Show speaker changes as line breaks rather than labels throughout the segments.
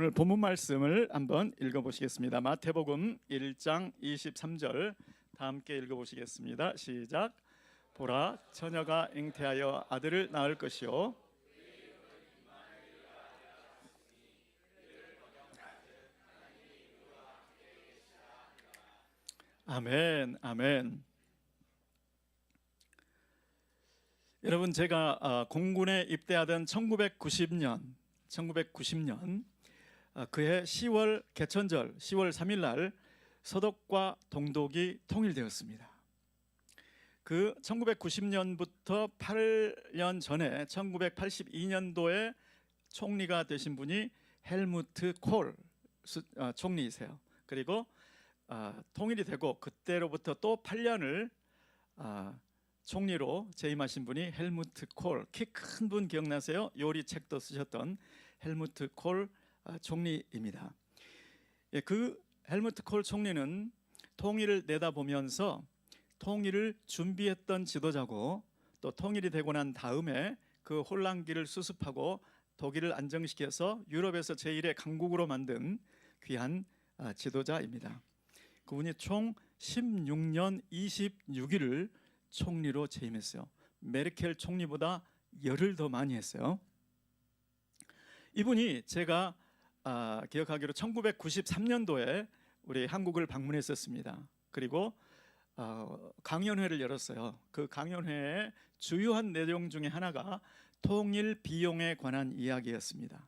오늘 본문 말씀을 한번 읽어보시겠습니다. 마태복음 1장 23절 다 함께 읽어보시겠습니다. 시작. 보라, 처녀가 잉태하여 아들을 낳을 것이요 아멘, 아멘. 여러분, 제가 공군에 입대하던 1990년 그해 10월 개천절 10월 3일 날 서독과 동독이 통일되었습니다. 그 1990년부터 8년 전에 1982년도에 총리가 되신 분이 헬무트 콜 총리이세요. 그리고 통일이 되고 그때로부터 또 8년을 총리로 재임하신 분이 헬무트 콜, 키 큰 분 기억나세요? 요리 책도 쓰셨던 헬무트 콜 총리입니다. 그 헬무트 콜 총리는 통일을 내다보면서 통일을 준비했던 지도자고, 또 통일이 되고 난 다음에 그 혼란기를 수습하고 독일을 안정시켜서 유럽에서 제1의 강국으로 만든 귀한 지도자입니다. 그분이 총 16년 26일을 총리로 재임했어요. 메르켈 총리보다 열흘 더 많이 했어요. 이분이 제가 기억하기로 1993년도에 우리 한국을 방문했었습니다. 그리고 강연회를 열었어요. 그 강연회의 주요한 내용 중에 하나가 통일 비용에 관한 이야기였습니다.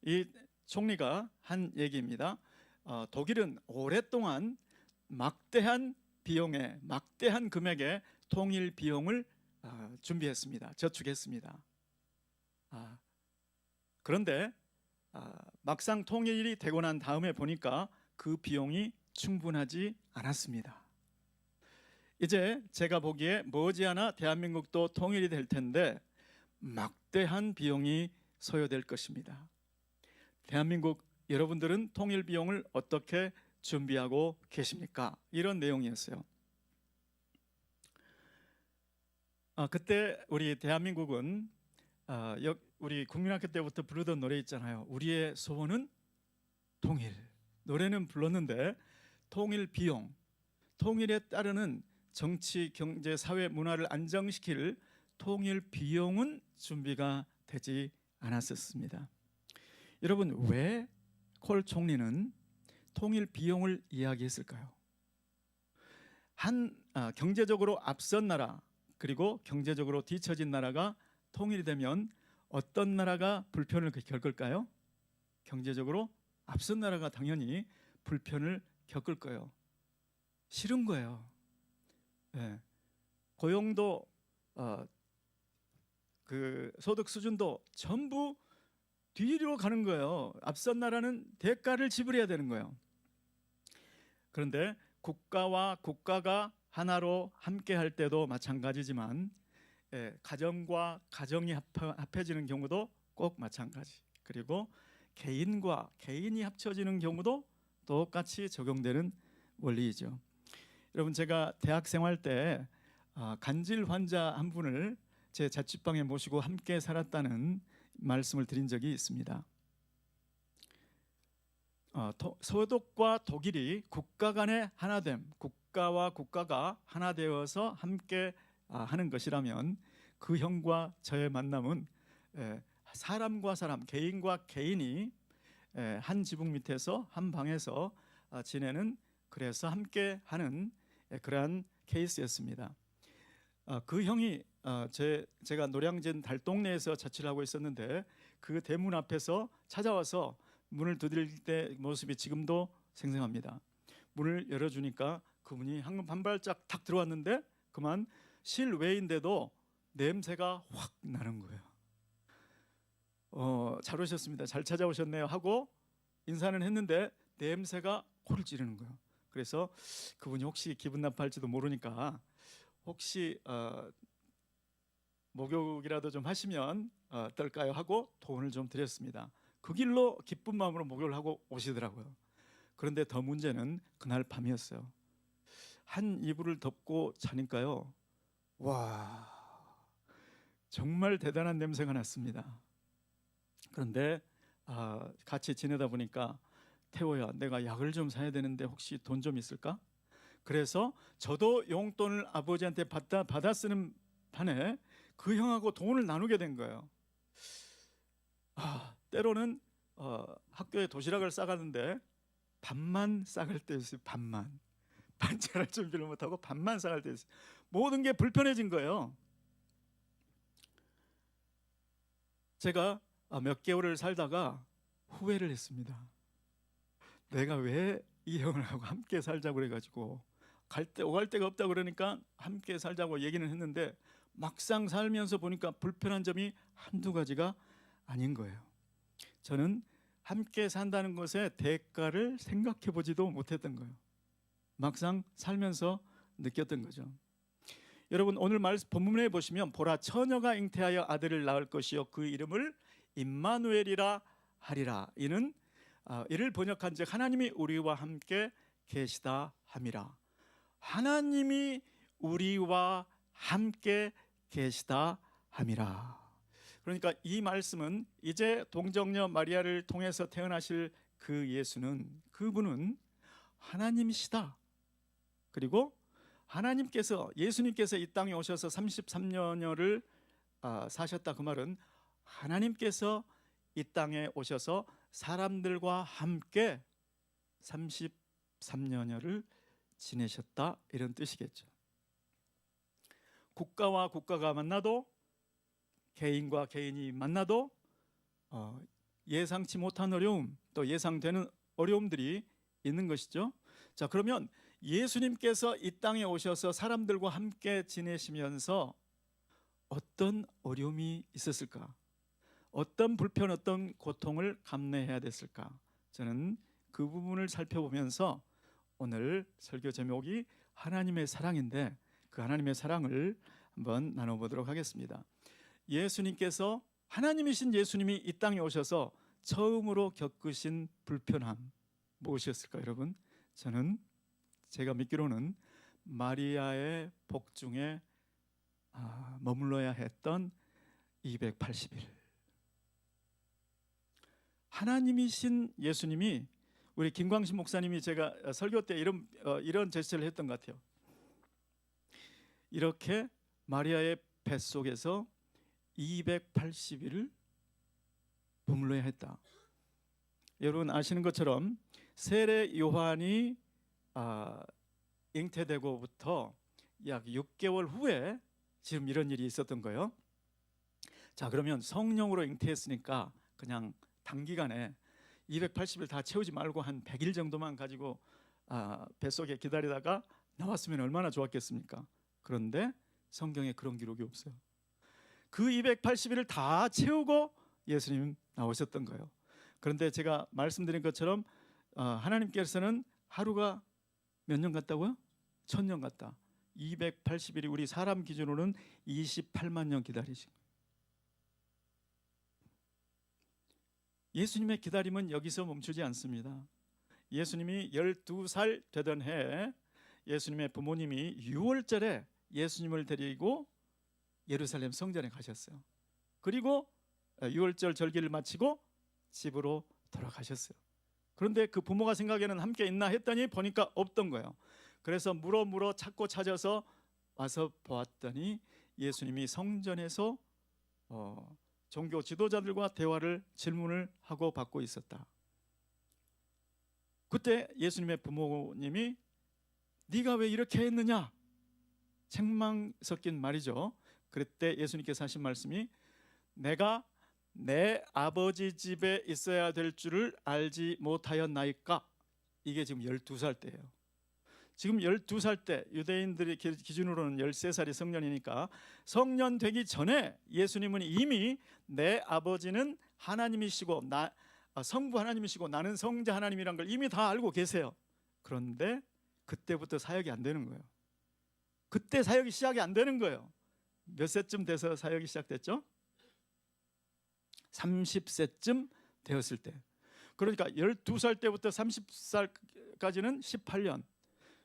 이 총리가 한 얘기입니다. 독일은 오랫동안 막대한 비용에, 막대한 금액의 통일 비용을 준비했습니다. 저축했습니다. 그런데 막상 통일이 되고 난 다음에 보니까 그 비용이 충분하지 않았습니다. 이제 제가 보기에 머지않아 대한민국도 통일이 될 텐데 막대한 비용이 소요될 것입니다. 대한민국 여러분들은 통일 비용을 어떻게 준비하고 계십니까? 이런 내용이었어요. 그때 우리 대한민국은 우리 국민학교 때부터 부르던 노래 있잖아요. 우리의 소원은 통일. 노래는 불렀는데 통일 비용, 통일에 따르는 정치, 경제, 사회, 문화를 안정시킬 통일 비용은 준비가 되지 않았었습니다. 여러분, 왜 콜 총리는 통일 비용을 이야기했을까요? 경제적으로 앞선 나라, 그리고 경제적으로 뒤처진 나라가 통일이 되면 어떤 나라가 불편을 겪을까요? 경제적으로 앞선 나라가 당연히 불편을 겪을 거예요. 싫은 거예요. 네. 고용도 그 소득 수준도 전부 뒤로 가는 거예요. 앞선 나라는 대가를 지불해야 되는 거예요. 그런데 국가와 국가가 하나로 함께 할 때도 마찬가지지만 가정과 가정이 합해지는 경우도 꼭 마찬가지. 그리고 개인과 개인이 합쳐지는 경우도 똑같이 적용되는 원리이죠. 여러분, 제가 대학 생활 때 간질 환자 한 분을 제 자취방에 모시고 함께 살았다는 말씀을 드린 적이 있습니다. 서독과 독일이 국가 간의 하나됨, 국가와 국가가 하나 되어서 함께 하는 것이라면 그 형과 저의 만남은 사람과 사람, 개인과 개인이 한 지붕 밑에서 한 방에서 지내는, 그래서 함께 하는 그러한 케이스였습니다. 그 형이 제가 노량진 달동네에서 자취를 하고 있었는데 그 대문 앞에서 찾아와서 문을 두드릴 때 모습이 지금도 생생합니다. 문을 열어주니까 그분이 한 발짝 탁 들어왔는데 그만 실외인데도 냄새가 확 나는 거예요. 잘 오셨습니다, 잘 찾아오셨네요 하고 인사는 했는데 냄새가 코를 찌르는 거예요. 그래서 그분이 혹시 기분 나빠할지도 모르니까 혹시 목욕이라도 좀 하시면 어떨까요 하고 돈을 좀 드렸습니다. 그 길로 기쁜 마음으로 목욕을 하고 오시더라고요. 그런데 더 문제는 그날 밤이었어요. 한 이불을 덮고 자니까요, 와, 정말 대단한 냄새가 났습니다. 그런데 같이 지내다 보니까 태호야, 내가 약을 좀 사야 되는데 혹시 돈 좀 있을까? 그래서 저도 용돈을 아버지한테 받아 쓰는 반에 그 형하고 돈을 나누게 된 거예요. 때로는 학교에 도시락을 싸가는데 반만 싸갈 때 있어요. 반만. 반찬할 준비를 못하고 반만 싸갈 때 있어요. 모든 게 불편해진 거예요. 제가 몇 개월을 살다가 후회를 했습니다. 내가 왜 이 형을하고 함께 살자고 그래가지고 오갈 데가 없다 그러니까 함께 살자고 얘기는 했는데 막상 살면서 보니까 불편한 점이 한두 가지가 아닌 거예요. 저는 함께 산다는 것의 대가를 생각해 보지도 못했던 거예요. 막상 살면서 느꼈던 거죠. 여러분, 오늘 본문에 보시면 보라, 처녀가 잉태하여 아들을 낳을 것이요 그 이름을 임마누엘이라 하리라. 이를 번역한즉 하나님이 우리와 함께 계시다 함이라. 하나님이 우리와 함께 계시다 함이라. 그러니까 이 말씀은 이제 동정녀 마리아를 통해서 태어나실 그 예수는, 그분은 하나님이시다. 그리고 예수님께서 이 땅에 오셔서 33년여를 사셨다. 그 말은 하나님께서 이 땅에 오셔서 사람들과 함께 33년여를 지내셨다, 이런 뜻이겠죠. 국가와 국가가 만나도, 개인과 개인이 만나도 예상치 못한 어려움, 또 예상되는 어려움들이 있는 것이죠. 자, 그러면 예수님께서 이 땅에 오셔서 사람들과 함께 지내시면서 어떤 어려움이 있었을까? 어떤 불편, 어떤 고통을 감내해야 됐을까? 저는 그 부분을 살펴보면서 오늘 설교 제목이 하나님의 사랑인데, 그 하나님의 사랑을 한번 나눠보도록 하겠습니다. 예수님께서, 하나님이신 예수님이 이 땅에 오셔서 처음으로 겪으신 불편함 무엇이었을까요, 여러분? 제가 믿기로는 마리아의 복중에 머물러야 했던 280일. 하나님이신 예수님이, 우리 김광신 목사님이 제가 설교 때 이런 제스처를 했던 것 같아요. 이렇게 마리아의 뱃속에서 280일을 머물러야 했다. 여러분 아시는 것처럼 세례 요한이 잉태되고부터 약 6개월 후에 지금 이런 일이 있었던 거예요. 자, 그러면 성령으로 잉태했으니까 그냥 단기간에 280일 다 채우지 말고 한 100일 정도만 가지고 뱃속에 기다리다가 나왔으면 얼마나 좋았겠습니까? 그런데 성경에 그런 기록이 없어요. 그 280일을 다 채우고 예수님 나오셨던 거예요. 그런데 제가 말씀드린 것처럼 하나님께서는 하루가 몇 년 같다고요? 1000년 같다. 280일이 우리 사람 기준으로는 28만 년 기다리신 거예요. 예수님의 기다림은 여기서 멈추지 않습니다. 예수님이 12살 되던 해에 예수님의 부모님이 6월절에 예수님을 데리고 예루살렘 성전에 가셨어요. 그리고 6월절 절기를 마치고 집으로 돌아가셨어요. 그런데 그 부모가 생각에는 함께 있나 했더니 보니까 없던 거예요. 그래서 물어 찾고 찾아서 와서 보았더니 예수님이 성전에서 종교 지도자들과 질문을 하고 받고 있었다. 그때 예수님의 부모님이 네가 왜 이렇게 했느냐? 책망 섞인 말이죠. 그때 예수님께서 하신 말씀이 내가 내 아버지 집에 있어야 될 줄을 알지 못하였나이까? 이게 지금 12살 때예요. 지금 12살 때, 유대인들의 기준으로는 13살이 성년이니까 성년 되기 전에 예수님은 이미 내 아버지는 하나님이시고 성부 하나님이시고 나는 성자 하나님이란 걸 이미 다 알고 계세요. 그런데 그때부터 사역이 안 되는 거예요. 그때 사역이 시작이 안 되는 거예요. 몇 세쯤 돼서 사역이 시작됐죠? 30세쯤 되었을 때. 그러니까 12살 때부터 30살까지는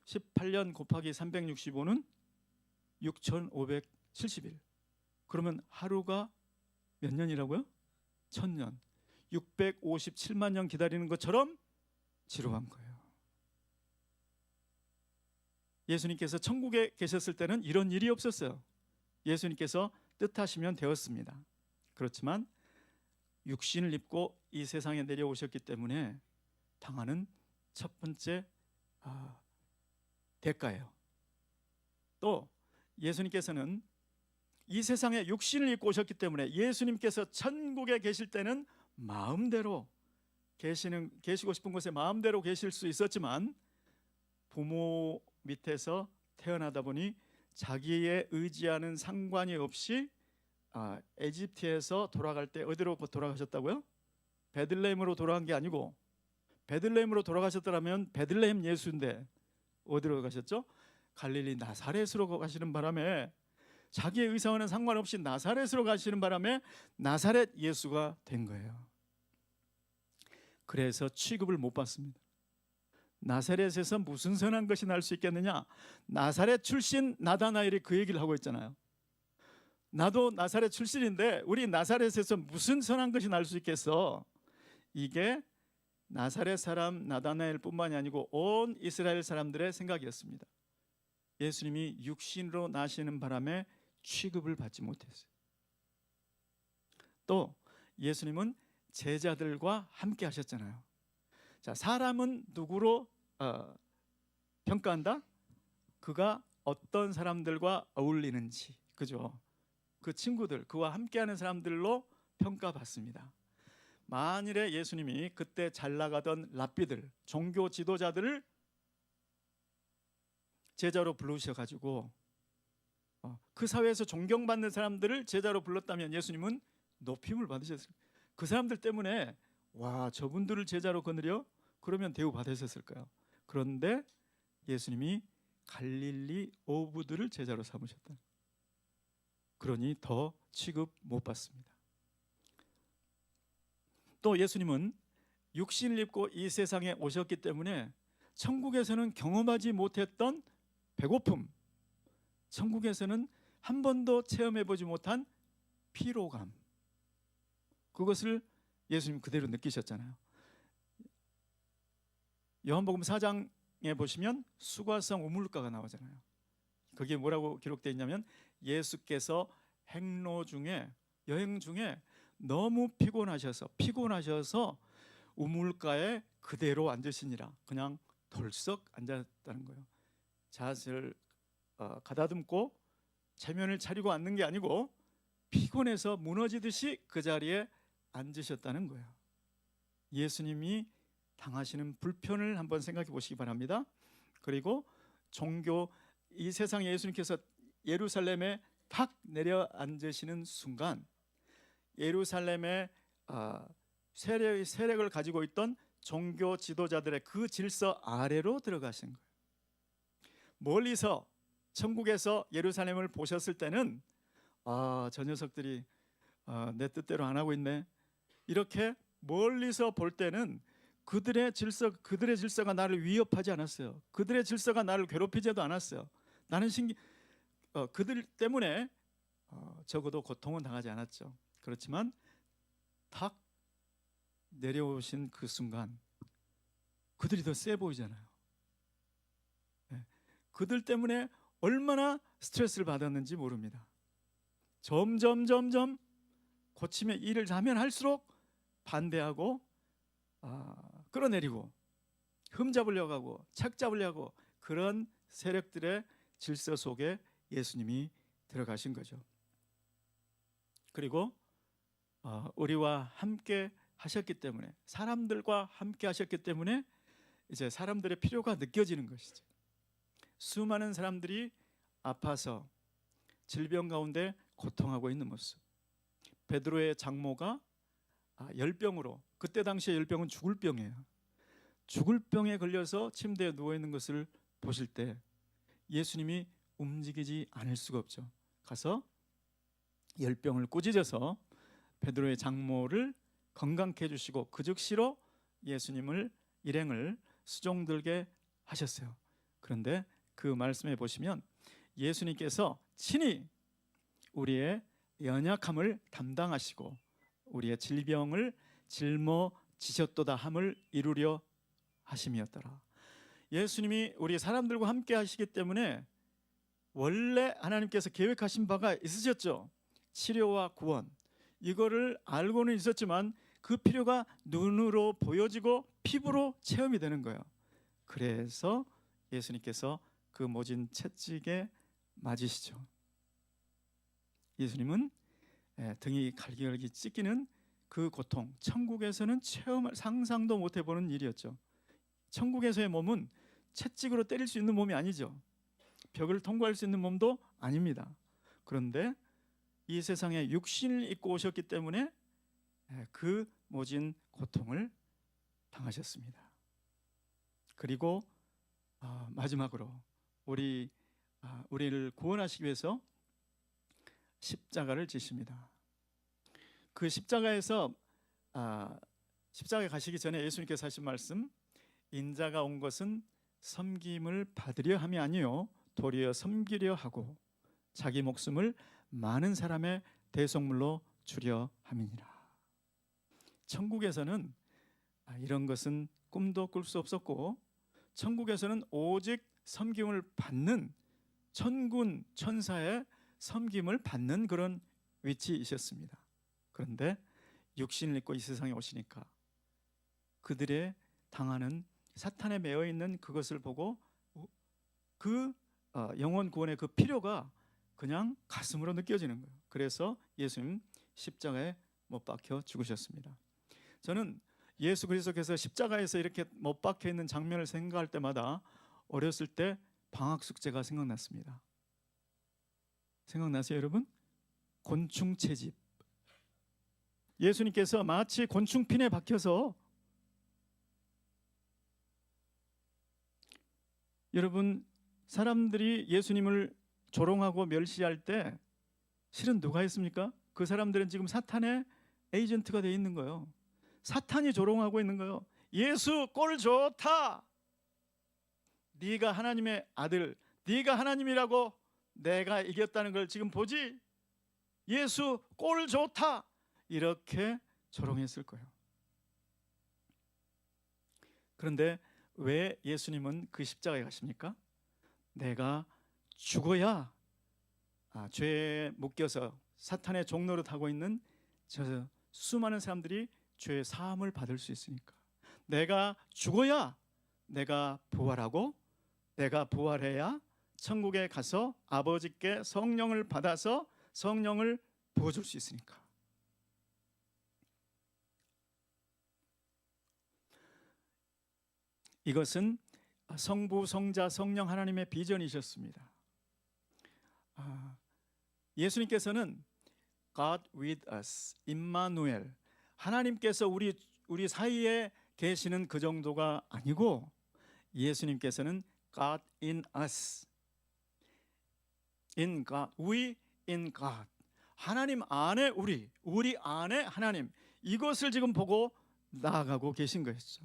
18년 곱하기 365는 6570일. 그러면 하루가 몇 년이라고요? 1000년. 657만 년 기다리는 것처럼 지루한 거예요. 예수님께서 천국에 계셨을 때는 이런 일이 없었어요. 예수님께서 뜻하시면 되었습니다. 그렇지만 육신을 입고 이 세상에 내려오셨기 때문에 당하는 첫 번째 대가예요. 또 예수님께서는 이 세상에 육신을 입고 오셨기 때문에 예수님께서 천국에 계실 때는 마음대로 계시고 싶은 곳에 마음대로 계실 수 있었지만 부모 밑에서 태어나다 보니 자기의 의지하는 상관이 없이 에집트에서 돌아갈 때 어디로 돌아가셨다고요? 베들레헴으로 돌아간 게 아니고, 베들레헴으로 돌아가셨더라면 베들레헴 예수인데 어디로 가셨죠? 갈릴리 나사렛으로 가시는 바람에, 자기의 의사와는 상관없이 나사렛으로 가시는 바람에 나사렛 예수가 된 거예요. 그래서 취급을 못 받습니다. 나사렛에서 무슨 선한 것이 날 수 있겠느냐? 나사렛 출신 나다나엘이 그 얘기를 하고 있잖아요. 나도 나사렛 출신인데 우리 나사렛에서 무슨 선한 것이 날 수 있겠어? 이게 나사렛 사람 나다나엘 뿐만이 아니고 온 이스라엘 사람들의 생각이었습니다. 예수님이 육신으로 나시는 바람에 취급을 받지 못했어요. 또 예수님은 제자들과 함께 하셨잖아요. 자, 사람은 누구로 평가한다? 그가 어떤 사람들과 어울리는지, 그죠? 그 친구들, 그와 함께하는 사람들로 평가받습니다. 만일에 예수님이 그때 잘 나가던 랍비들, 종교 지도자들을 제자로 부르셔가지고 그 사회에서 존경받는 사람들을 제자로 불렀다면 예수님은 높임을 받으셨어요. 그 사람들 때문에 와, 저분들을 제자로 거느려? 그러면 대우 받으셨을까요? 그런데 예수님이 갈릴리 어부들을 제자로 삼으셨다. 그러니 더 취급 못 받습니다. 또 예수님은 육신을 입고 이 세상에 오셨기 때문에 천국에서는 경험하지 못했던 배고픔, 천국에서는 한 번도 체험해보지 못한 피로감, 그것을 예수님 그대로 느끼셨잖아요. 요한복음 4장에 보시면 수과성 우물가가 나오잖아요. 거기에 뭐라고 기록되어 있냐면 예수께서 행로 중에, 여행 중에 너무 피곤하셔서 우물가에 그대로 앉으시니라. 그냥 덜썩 앉았다는 거예요. 잣을 가다듬고 체면을 차리고 앉는 게 아니고 피곤해서 무너지듯이 그 자리에 앉으셨다는 거예요. 예수님이 당하시는 불편을 한번 생각해 보시기 바랍니다. 그리고 이 세상에 예수님께서 예루살렘에 탁 내려앉으시는 순간 예루살렘의 세력을 가지고 있던 종교 지도자들의 그 질서 아래로 들어가신 거예요. 멀리서 천국에서 예루살렘을 보셨을 때는 저 녀석들이 내 뜻대로 안 하고 있네, 이렇게 멀리서 볼 때는 그들의 질서가 나를 위협하지 않았어요. 그들의 질서가 나를 괴롭히지도 않았어요. 나는 그들 때문에 적어도 고통은 당하지 않았죠. 그렇지만 탁 내려오신 그 순간 그들이 더 세 보이잖아요. 그들 때문에 얼마나 스트레스를 받았는지 모릅니다. 점점 고침의 일을 하면 할수록 반대하고 끌어내리고 흠잡으려고 하고 착 잡으려고, 그런 세력들의 질서 속에 예수님이 들어가신 거죠. 그리고 우리와 함께 하셨기 때문에, 사람들과 함께 하셨기 때문에 이제 사람들의 필요가 느껴지는 것이죠. 수많은 사람들이 아파서 질병 가운데 고통하고 있는 모습, 베드로의 장모가 열병으로, 그때 당시에 열병은 죽을 병이에요. 죽을 병에 걸려서 침대에 누워 있는 것을 보실 때 예수님이 움직이지 않을 수가 없죠. 가서 열병을 꾸짖어서 베드로의 장모를 건강케 해주시고 그 즉시로 예수님을 일행을 수종들게 하셨어요. 그런데 그 말씀에 보시면 예수님께서 친히 우리의 연약함을 담당하시고 우리의 질병을 짊어지셨도다 함을 이루려 하심이었더라. 예수님이 우리 사람들과 함께 하시기 때문에 원래 하나님께서 계획하신 바가 있으셨죠. 치료와 구원, 이거를 알고는 있었지만 그 필요가 눈으로 보여지고 피부로 체험이 되는 거예요. 그래서 예수님께서 그 모진 채찍에 맞으시죠. 예수님은 등이 갈기갈기 찢기는 그 고통, 천국에서는 체험을 상상도 못 해보는 일이었죠. 천국에서의 몸은 채찍으로 때릴 수 있는 몸이 아니죠. 벽을 통과할 수 있는 몸도 아닙니다. 그런데 이 세상에 육신을 입고 오셨기 때문에 그 모진 고통을 당하셨습니다. 그리고 마지막으로 우리를 구원하시기 위해서 십자가를 지십니다. 그 십자가에서 십자가에 가시기 전에 예수님께서 하신 말씀, 인자가 온 것은 섬김을 받으려 함이 아니요 도리어 섬기려 하고 자기 목숨을 많은 사람의 대속물로 주려 함이니라. 천국에서는 이런 것은 꿈도 꿀 수 없었고, 천국에서는 오직 섬김을 받는 천군 천사의 섬김을 받는 그런 위치이셨습니다. 그런데 육신을 입고 이 세상에 오시니까 그들의 당하는 사탄에 매여 있는 그것을 보고 그 영혼 구원의 그 필요가 그냥 가슴으로 느껴지는 거예요. 그래서 예수님 십자가에 못 박혀 죽으셨습니다. 저는 예수 그리스도께서 십자가에서 이렇게 못 박혀 있는 장면을 생각할 때마다 어렸을 때 방학 숙제가 생각났습니다. 생각나세요, 여러분? 곤충 채집. 예수님께서 마치 곤충핀에 박혀서, 여러분, 사람들이 예수님을 조롱하고 멸시할 때 실은 누가 했습니까? 그 사람들은 지금 사탄의 에이전트가 돼 있는 거예요. 사탄이 조롱하고 있는 거예요. 예수 꼴 좋다. 네가 하나님의 아들, 네가 하나님이라고 내가 이겼다는 걸 지금 보지? 예수 꼴 좋다. 이렇게 조롱했을 거예요. 그런데 왜 예수님은 그 십자가에 가십니까? 내가 죽어야 죄에 묶여서 사탄의 종노릇 하고 있는 저 수많은 사람들이 죄의 사함을 받을 수 있으니까. 내가 죽어야 내가 부활하고, 내가 부활해야 천국에 가서 아버지께 성령을 받아서 성령을 부어줄 수 있으니까. 이것은 성부, 성자, 성령 하나님의 비전이셨습니다. 예수님께서는 God with us, 임마누엘, 하나님께서 우리 사이에 계시는 그 정도가 아니고, 예수님께서는 God in us, in God, we in God, 하나님 안에 우리 안에 하나님, 이것을 지금 보고 나아가고 계신 것이죠.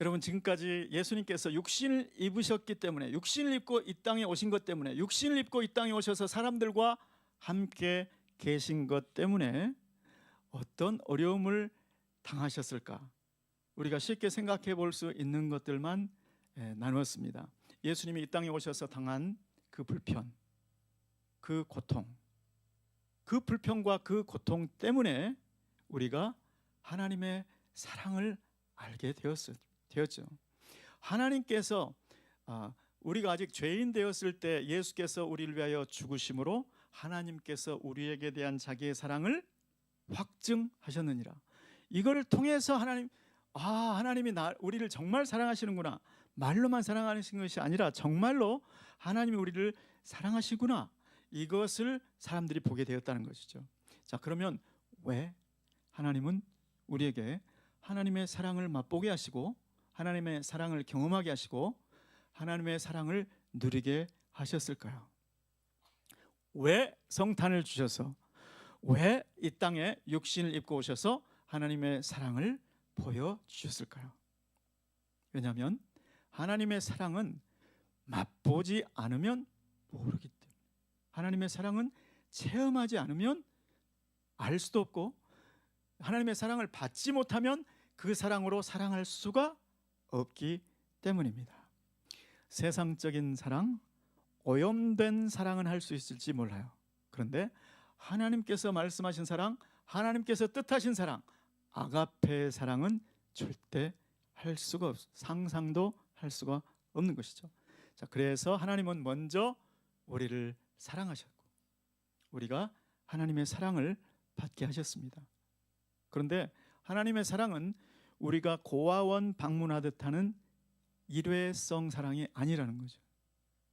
여러분, 지금까지 예수님께서 육신을 입으셨기 때문에, 육신을 입고 이 땅에 오신 것 때문에, 육신을 입고 이 땅에 오셔서 사람들과 함께 계신 것 때문에 어떤 어려움을 당하셨을까? 우리가 쉽게 생각해 볼 수 있는 것들만 나누었습니다. 예수님이 이 땅에 오셔서 당한 그 불편, 그 고통, 그 불평과 그 고통 때문에 우리가 하나님의 사랑을 알게 되었죠. 하나님께서 우리가 아직 죄인 되었을 때 예수께서 우리를 위하여 죽으심으로 하나님께서 우리에게 대한 자기의 사랑을 확증하셨느니라. 이걸 통해서 하나님이 우리를 정말 사랑하시는구나, 말로만 사랑하시는 것이 아니라 정말로 하나님이 우리를 사랑하시구나, 이것을 사람들이 보게 되었다는 것이죠. 자, 그러면 왜 하나님은 우리에게 하나님의 사랑을 맛보게 하시고, 하나님의 사랑을 경험하게 하시고, 하나님의 사랑을 누리게 하셨을까요? 왜 성탄을 주셔서, 왜 이 땅에 육신을 입고 오셔서 하나님의 사랑을 보여주셨을까요? 왜냐하면 하나님의 사랑은 맛보지 않으면 모르기 때문에, 하나님의 사랑은 체험하지 않으면 알 수도 없고 하나님의 사랑을 받지 못하면 그 사랑으로 사랑할 수가 없기 때문입니다. 세상적인 사랑, 오염된 사랑은 할 수 있을지 몰라요. 그런데 하나님께서 말씀하신 사랑, 하나님께서 뜻하신 사랑, 아가페의 사랑은 절대 할 수가 상상도 할 수가 없는 것이죠. 자, 그래서 하나님은 먼저 우리를 사랑하셨고 우리가 하나님의 사랑을 받게 하셨습니다. 그런데 하나님의 사랑은 우리가 고아원 방문하듯 하는 일회성 사랑이 아니라는 거죠.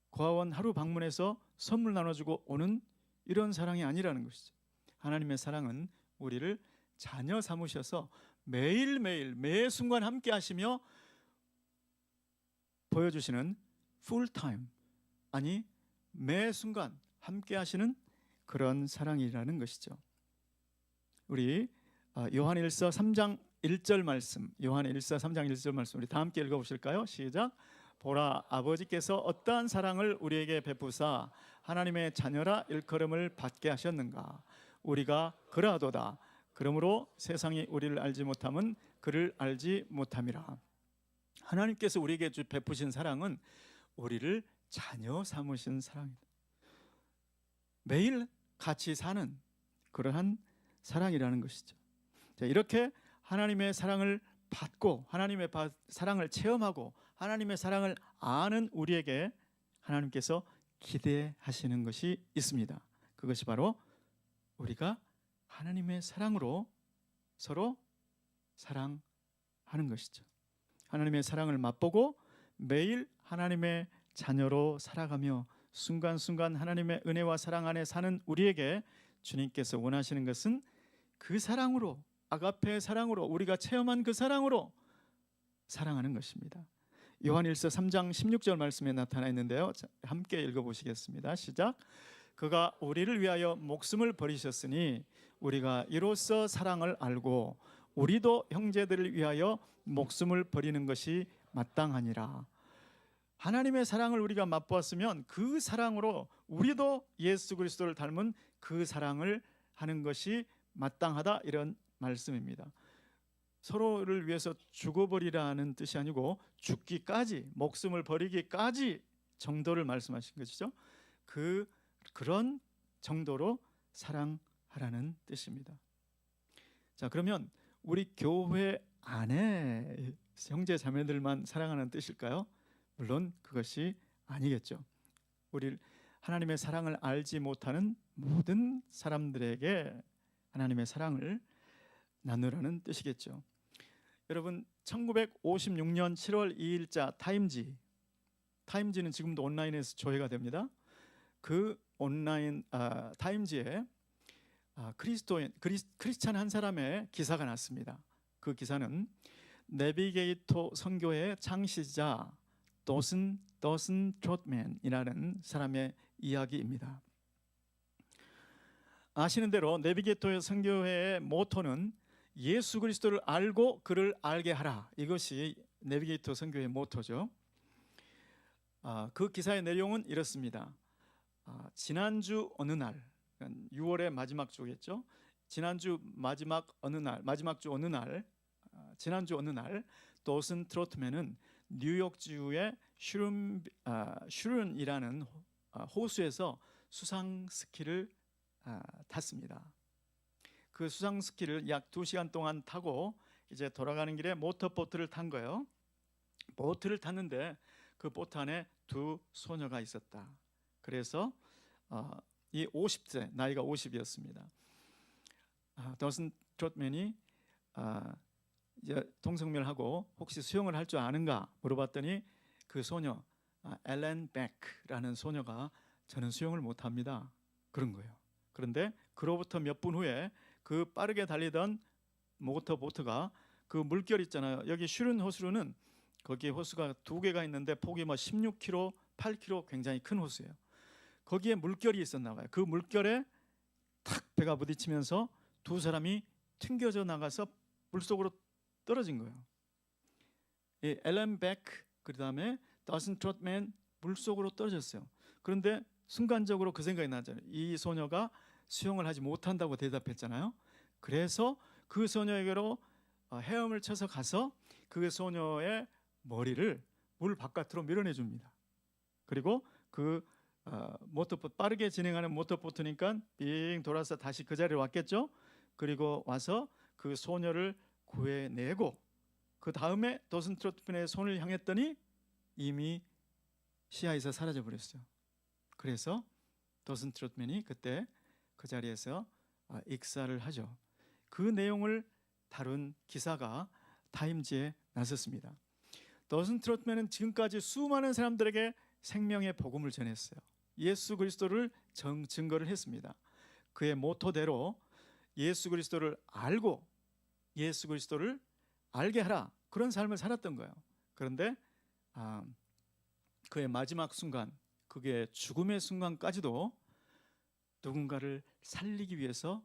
고아원 하루 방문해서 선물 나눠주고 오는 이런 사랑이 아니라는 것이죠. 하나님의 사랑은 우리를 자녀 삼으셔서 매일매일 매 순간 함께 하시며 보여주시는 풀타임, 아니 매 순간 함께 하시는 그런 사랑이라는 것이죠. 우리 요한일서 3장 1절 말씀, 요한일서 3장 1절 말씀 우리 다 함께 읽어보실까요? 시작. 보라, 아버지께서 어떠한 사랑을 우리에게 베푸사 하나님의 자녀라 일컬음을 받게 하셨는가. 우리가 그러하도다. 그러므로 세상이 우리를 알지 못함은 그를 알지 못함이라. 하나님께서 우리에게 베푸신 사랑은 우리를 자녀 삼으신 사랑입니다. 매일 같이 사는 그러한 사랑이라는 것이죠. 자, 이렇게 하나님의 사랑을 받고 하나님의 사랑을 체험하고 하나님의 사랑을 아는 우리에게 하나님께서 기대하시는 것이 있습니다. 그것이 바로 우리가 하나님의 사랑으로 서로 사랑하는 것이죠. 하나님의 사랑을 맛보고 매일 하나님의 자녀로 살아가며 순간순간 하나님의 은혜와 사랑 안에 사는 우리에게 주님께서 원하시는 것은 그 사랑으로, 아가페의 사랑으로, 우리가 체험한 그 사랑으로 사랑하는 것입니다. 요한일서 3장 16절 말씀에 나타나 있는데요. 함께 읽어보시겠습니다. 시작. 그가 우리를 위하여 목숨을 버리셨으니 우리가 이로써 사랑을 알고 우리도 형제들을 위하여 목숨을 버리는 것이 마땅하니라. 하나님의 사랑을 우리가 맛보았으면 그 사랑으로 우리도 예수 그리스도를 닮은 그 사랑을 하는 것이 마땅하다, 이런 말씀입니다. 서로를 위해서 죽어버리라는 뜻이 아니고 죽기까지, 목숨을 버리기까지 정도를 말씀하신 것이죠. 그런 정도로 사랑하라는 뜻입니다. 자, 그러면 우리 교회 안에 형제 자매들만 사랑하는 뜻일까요? 물론 그것이 아니겠죠. 우리 하나님의 사랑을 알지 못하는 모든 사람들에게 하나님의 사랑을 나누라는 뜻이겠죠. 여러분, 1956년 7월 2일자 타임지는 지금도 온라인에서 조회가 됩니다. 그 온라인 타임지에 크리스찬 한 사람의 기사가 났습니다. 그 기사는 내비게이터 선교의 창시자 더슨 트롯맨이라는 사람의 이야기입니다. 아시는 대로 내비게이터 선교회의 모토는 예수 그리스도를 알고 그를 알게 하라, 이것이 내비게이터 선교회의 모토죠. 그 기사의 내용은 이렇습니다. 지난주 어느 날, 6월의 마지막 주겠죠. 지난주 지난주 어느 날 더슨 트로트맨은 뉴욕주의 슈른이라는 호수에서 수상 스키를 탔습니다. 그 수상 스키를 약 2시간 동안 타고 이제 돌아가는 길에 모터보트를 탄 거예요. 보트를 탔는데 그 보트 안에 두 소녀가 있었다. 그래서 이 50세, 나이가 50이었습니다. 더슨 트롯맨이 동성매하고 혹시 수영을 할 줄 아는가 물어봤더니 그 소녀 엘렌 백라는 소녀가 저는 수영을 못합니다, 그런 거예요. 그런데 그로부터 몇 분 후에 그 빠르게 달리던 모터보트가 그 물결 있잖아요. 여기 슈른 호수로는 거기에 호수가 2개가 있는데 폭이 16km, 8km 굉장히 큰 호수예요. 거기에 물결이 있었나 봐요. 그 물결에 탁 배가 부딪히면서 두 사람이 튕겨져 나가서 물속으로 떨어진 거예요. 이 엘렌 백, 그다음에 더슨 트롯맨 물속으로 떨어졌어요. 그런데 순간적으로 그 생각이 나잖아요. 이 소녀가 수용을 하지 못한다고 대답했잖아요. 그래서 그 소녀에게로 헤엄을 쳐서 가서 그 소녀의 머리를 물 바깥으로 밀어내 줍니다. 그리고 그 모터보트, 빠르게 진행하는 모터보트니까 빙 돌아서 다시 그 자리에 왔겠죠. 그리고 와서 그 소녀를 구해내고 그 다음에 도슨 트로트맨의 손을 향했더니 이미 시야에서 사라져 버렸어요. 그래서 도슨 트로트맨이 그때 그 자리에서 익사를 하죠. 그 내용을 다룬 기사가 타임지에 났었습니다. 도슨 트로트맨은 지금까지 수많은 사람들에게 생명의 복음을 전했어요. 예수 그리스도를 증거를 했습니다. 그의 모토대로 예수 그리스도를 알고 예수 그리스도를 알게 하라, 그런 삶을 살았던 거예요. 그런데 그의 마지막 순간, 그게 죽음의 순간까지도 누군가를 살리기 위해서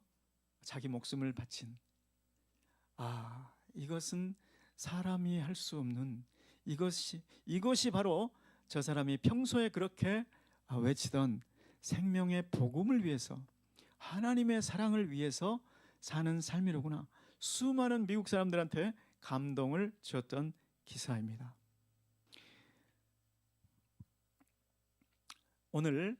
자기 목숨을 바친, 이것은 사람이 할 수 없는, 이것이 바로 저 사람이 평소에 그렇게 외치던 생명의 복음을 위해서, 하나님의 사랑을 위해서 사는 삶이로구나. 수많은 미국 사람들한테 감동을 주었던 기사입니다. 오늘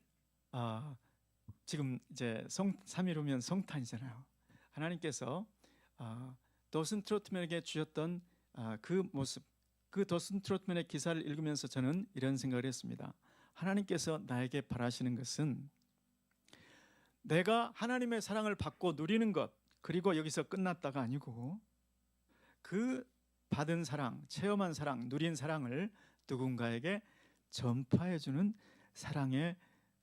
지금 이제 3일 후면 성탄이잖아요. 하나님께서 도슨 트로트맨에게 주셨던 그 모습, 그 도슨 트로트맨의 기사를 읽으면서 저는 이런 생각을 했습니다. 하나님께서 나에게 바라시는 것은 내가 하나님의 사랑을 받고 누리는 것, 그리고 여기서 끝났다가 아니고 그 받은 사랑, 체험한 사랑, 누린 사랑을 누군가에게 전파해주는 사랑의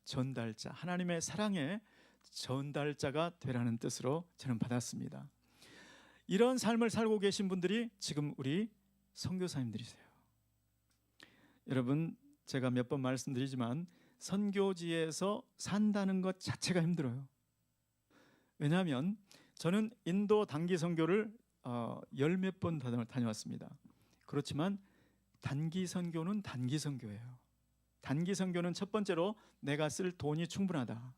전달자, 하나님의 사랑의 전달자가 되라는 뜻으로 저는 받았습니다. 이런 삶을 살고 계신 분들이 지금 우리 선교사님들이세요. 여러분, 제가 몇 번 말씀드리지만 선교지에서 산다는 것 자체가 힘들어요. 왜냐하면 저는 인도 단기 선교를 열 몇 번 다녀왔습니다. 그렇지만 단기 선교는 단기 선교예요. 단기 선교는 첫 번째로 내가 쓸 돈이 충분하다.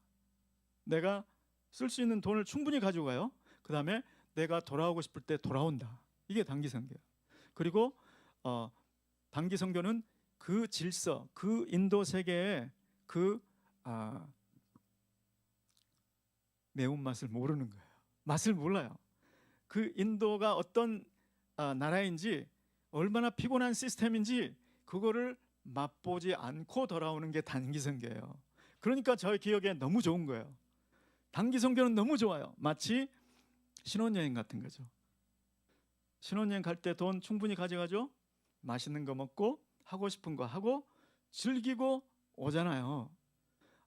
내가 쓸 수 있는 돈을 충분히 가지고 가요. 그 다음에 내가 돌아오고 싶을 때 돌아온다. 이게 단기 선교예요. 그리고 단기 선교는 그 질서, 그 인도 세계의 그 매운맛을 모르는 거예요. 맛을 몰라요. 그 인도가 어떤 나라인지, 얼마나 피곤한 시스템인지 그거를 맛보지 않고 돌아오는 게 단기 선교예요. 그러니까 저의 기억에 너무 좋은 거예요. 단기 선교는 너무 좋아요. 마치 신혼여행 같은 거죠. 신혼여행 갈 때 돈 충분히 가져가죠. 맛있는 거 먹고 하고 싶은 거 하고 즐기고 오잖아요.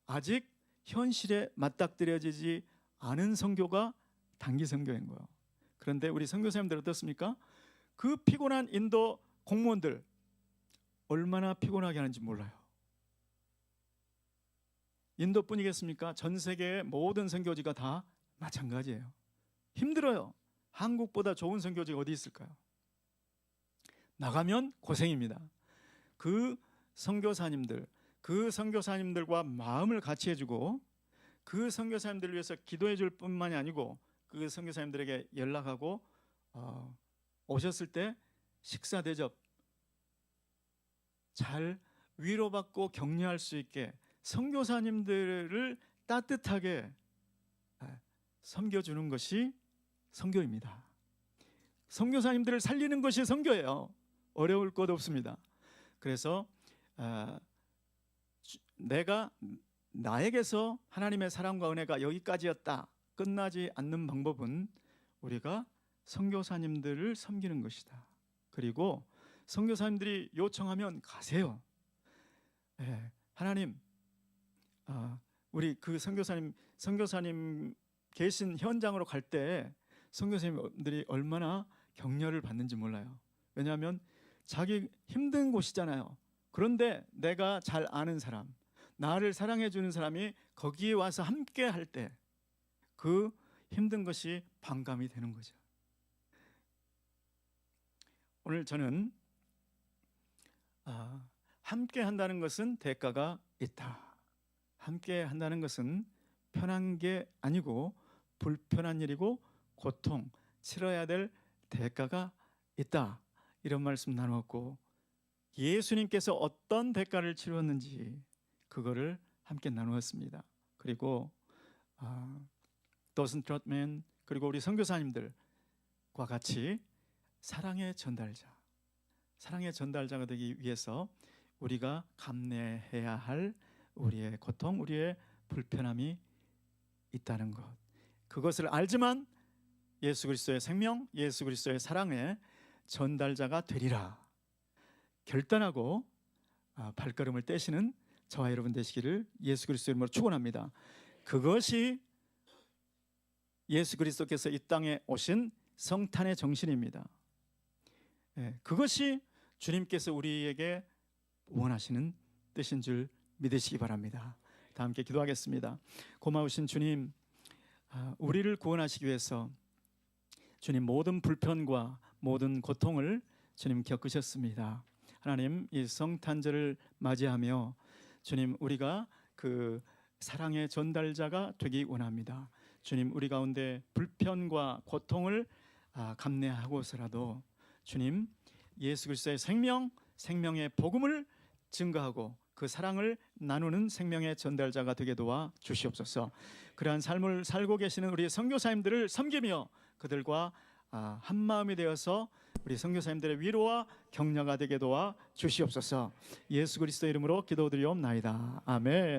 아직 현실에 맞닥뜨려지지 않은 선교가 단기 선교인 거예요. 그런데 우리 선교사님들 어떻습니까? 그 피곤한 인도 공무원들 얼마나 피곤하게 하는지 몰라요. 인도뿐이겠습니까? 전 세계의 모든 선교지가 다 마찬가지예요. 힘들어요. 한국보다 좋은 선교지가 어디 있을까요? 나가면 고생입니다. 그 선교사님들과 마음을 같이 해주고 그 선교사님들을 위해서 기도해 줄 뿐만이 아니고 그 선교사님들에게 연락하고 오셨을 때 식사 대접 잘 위로받고 격려할 수 있게 선교사님들을 따뜻하게 섬겨주는 것이 선교입니다. 선교사님들을 살리는 것이 선교예요. 어려울 것 없습니다. 그래서 내가 나에게서 하나님의 사랑과 은혜가 여기까지였다, 끝나지 않는 방법은 우리가 선교사님들을 섬기는 것이다. 그리고 선교사님들이 요청하면 가세요. 하나님, 우리 그 선교사님 계신 현장으로 갈 때 선교사님들이 얼마나 격려를 받는지 몰라요. 왜냐하면 자기 힘든 곳이잖아요. 그런데 내가 잘 아는 사람, 나를 사랑해 주는 사람이 거기에 와서 함께 할 때 그 힘든 것이 반감이 되는 거죠. 오늘 저는 함께 한다는 것은 대가가 있다. 함께 한다는 것은 편한 게 아니고 불편한 일이고 고통, 치러야 될 대가가 있다. 이런 말씀 나누었고, 예수님께서 어떤 대가를 치루었는지 그거를 함께 나누었습니다. 그리고 도슨 트롯맨 그리고 우리 선교사님들과 같이 사랑의 전달자가 되기 위해서 우리가 감내해야 할 우리의 고통, 우리의 불편함이 있다는 것, 그것을 알지만 예수 그리스도의 생명, 예수 그리스도의 사랑의 전달자가 되리라 결단하고 발걸음을 떼시는 저와 여러분 되시기를 예수 그리스도 이름으로 축원합니다. 그것이 예수 그리스도께서 이 땅에 오신 성탄의 정신입니다. 그것이 주님께서 우리에게 원하시는 뜻인 줄 믿으시기 바랍니다. 다 함께 기도하겠습니다. 고마우신 주님, 우리를 구원하시기 위해서 주님 모든 불편과 모든 고통을 주님 겪으셨습니다. 하나님, 이 성탄절을 맞이하며 주님 우리가 그 사랑의 전달자가 되기 원합니다. 주님, 우리 가운데 불편과 고통을 감내하고서라도 주님 예수 그리스도의 생명, 생명의 복음을 증거하고 그 사랑을 나누는 생명의 전달자가 되게 도와 주시옵소서. 그러한 삶을 살고 계시는 우리 선교사님들을 섬기며 그들과 한 마음이 되어서 우리 선교사님들의 위로와 격려가 되게 도와 주시옵소서. 예수 그리스도 이름으로 기도드리옵나이다. 아멘.